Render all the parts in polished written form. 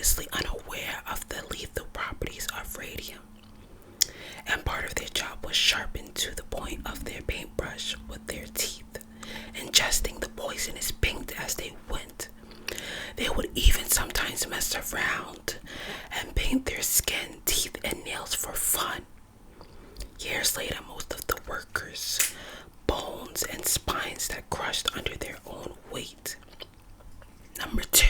obviously unaware of the lethal properties of radium, and part of their job was sharpened to the point of their paintbrush with their teeth, ingesting the poisonous paint as they went. They would even sometimes mess around and paint their skin, teeth, and nails for fun. Years later, most of the workers' bones and spines that crushed under their own weight. Number 2.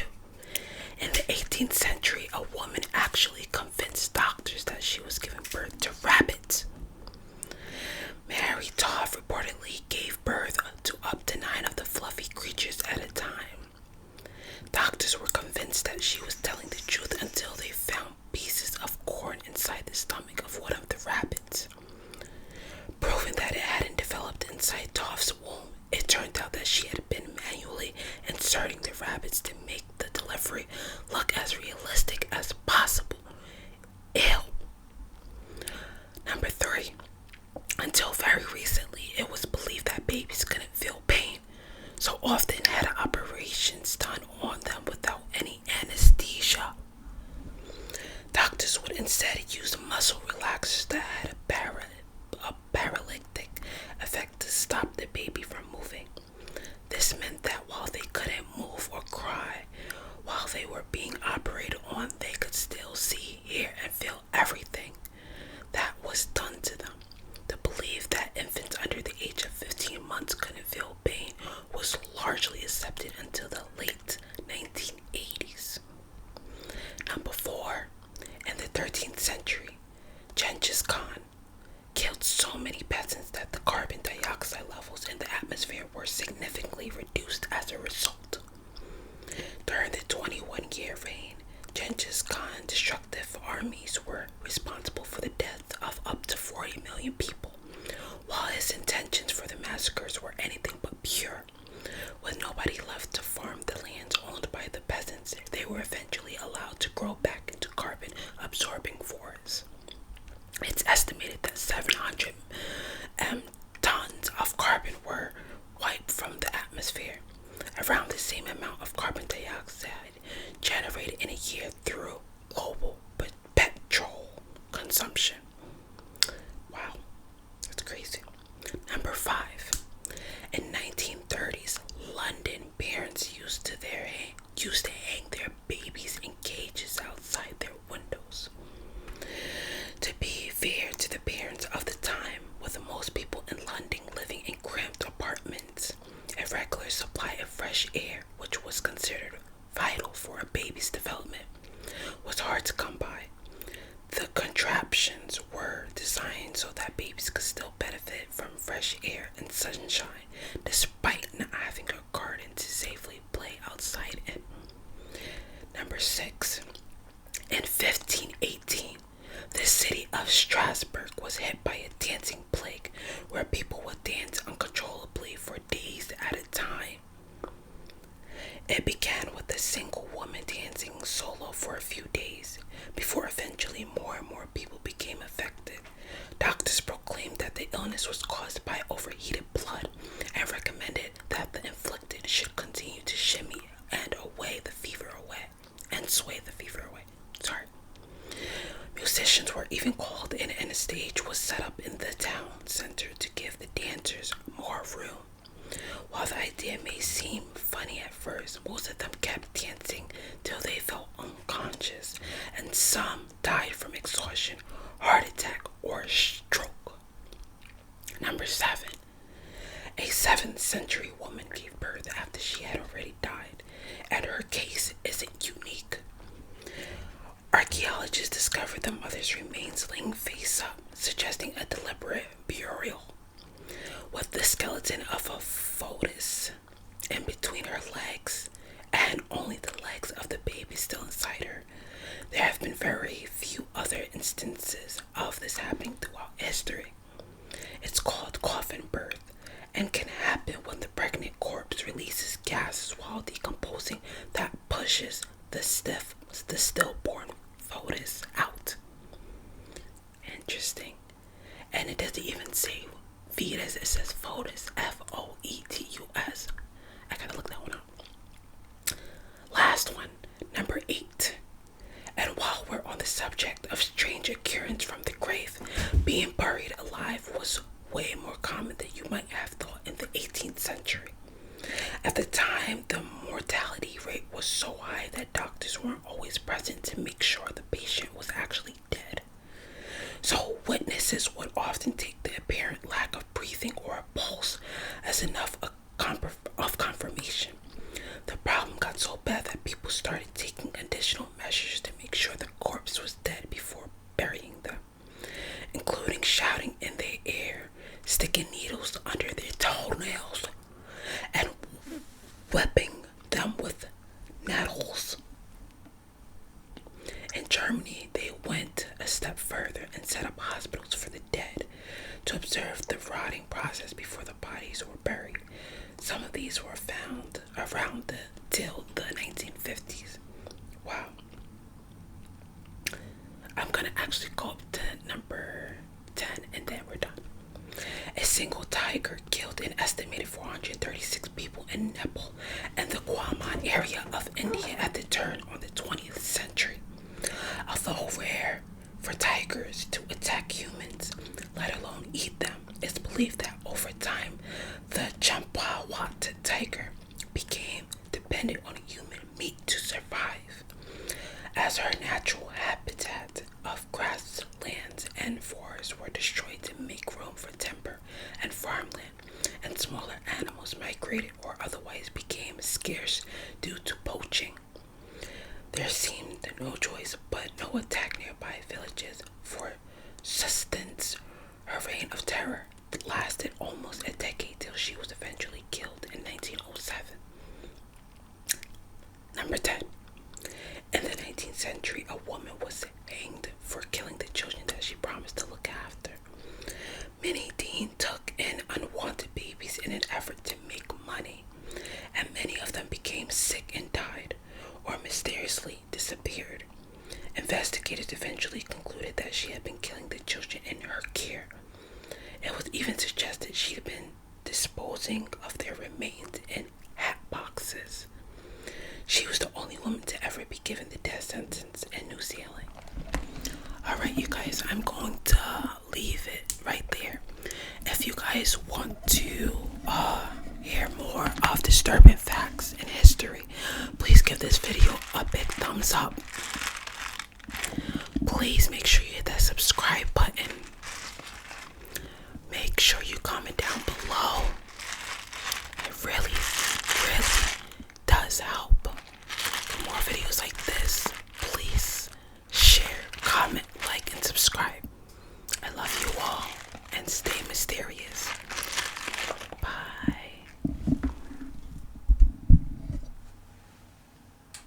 In the 18th century, a woman actually convinced doctors that she was giving birth to rabbits. Mary Todd reportedly gave birth to up to 9 of the fluffy creatures at a time. Doctors were convinced that she was telling the truth until they found pieces of corn inside the stomach of one of the rabbits. Proving that it hadn't developed inside Todd's womb, it turned out that she had been manually inserting the rabbits to make the delivery look as realistic as possible. Ew. Number 3. Until very recently, it was believed that babies couldn't feel pain, so often had operations done on them without any anesthesia. Doctors would instead use muscle relaxers that had a paralytic effect to stop the baby from moving. This meant that while they couldn't move or cry while they were being operated on, they could still see, hear, and feel everything that was done to them. The belief that infants under the age of 15 months couldn't feel pain was largely accepted until the late 1980s. Number 4. In the 13th century, Genghis Khan killed so many peasants that the carbon dioxide levels in the atmosphere were significantly reduced as a result. During the 21-year reign, Genghis Khan's destructive armies were responsible for the death of up to 40 million people, while his intentions for the massacres were anything but pure. With nobody left to farm the lands owned by the peasants, they were eventually allowed to grow back into carbon-absorbing forests. It's estimated that 700 tons of carbon were wiped from the atmosphere, around the same amount of carbon dioxide generated in a year through global petrol consumption. Wow, that's crazy. Number 5. In 1930s, London parents used to hang their babies in cages outside their windows. To be fair to the parents of the time, with most people in London living in cramped apartments, a regular supply of fresh air, which was considered vital for a baby's development, was hard to come by. The contraptions were designed so that babies could still benefit from fresh air and sunshine, despite not having a garden to safely play outside in. Number 6. In 1518, the city of Strasbourg was hit by a dancing plague where people would dance uncontrollably for days at a time. It began with a single woman dancing solo for a few days, before eventually more and more people became affected. Doctors proclaimed that the illness was caused by overheated blood and recommended that the inflicted should continue to shimmy and sway the fever away. Musicians were even called in, and a stage was set up in the town center to give the dancers more room. While the idea may seem funny at first, most of them kept dancing till they felt unconscious, and some died from exhaustion, heart attack, or stroke. Number 7. A 7th century woman gave birth after she had already died, and her case isn't unique. Archaeologists discovered the mother's remains laying face up, suggesting a deliberate burial, with the skeleton of a fetus in between her legs and only the legs of the baby still inside her. There have been very few other instances of this happening throughout history. It's called coffin birth and can happen when the pregnant corpse releases gases while decomposing that pushes the stillborn fetus out. Interesting. And it doesn't even say fetus, it says fetus, F-O-E-T-U-S. I gotta look that one up. Last one, number 8. the subject of strange occurrence from the grave, being buried alive was way more common than you might have thought in the 18th century. At the time, the mortality rate was so high that doctors weren't always present to make sure the patient was actually dead. So witnesses would often take the apparent lack of breathing or a pulse as enough of confirmation. The problem got so bad that people started taking additional measures to make sure the corpse was dead before burying them, including shouting in the air, sticking needles under their toenails, and whipping them with nettles. In Germany, they went a step further and set up hospitals for the dead to observe the rotting process before the bodies were buried. Some of these were found around till the 1950s. Wow. I'm gonna actually go up to number 10 and then we're done. A single tiger killed an estimated 436 people in Nepal and the Kuaman area of India at the turn of the 20th century. Although rare for tigers to attack humans, let alone eat them, it's believed that over time the Champawat tiger became dependent on human meat to survive, as her natural habitat of grasslands and forests were destroyed to make room for timber and farmland, and smaller animals migrated or otherwise became scarce due to poaching. There seemed no choice but no attack nearby villages for sustenance. Her reign of terror lasted almost a decade till she was eventually killed in 1907. Number 10. In the 19th century, a woman was hanged for killing the children that she promised to look after. Many teens took in unwanted babies in an effort to make money, and many of them became sick and died, or mysteriously disappeared. Investigators eventually concluded that she had been killing the children in her care. It was even suggested she'd been disposing of their remains in hat boxes. She was the only woman to ever be given the death sentence in New Zealand. Alright, you guys, I'm going to leave it right there. If you guys want to hear more of disturbing facts in history, please give this video a big thumbs up. Please make sure you hit that subscribe button. Make sure you comment down below. It really, really does help. For more videos like this, please share, comment, like, and subscribe. I love you all, and stay mysterious.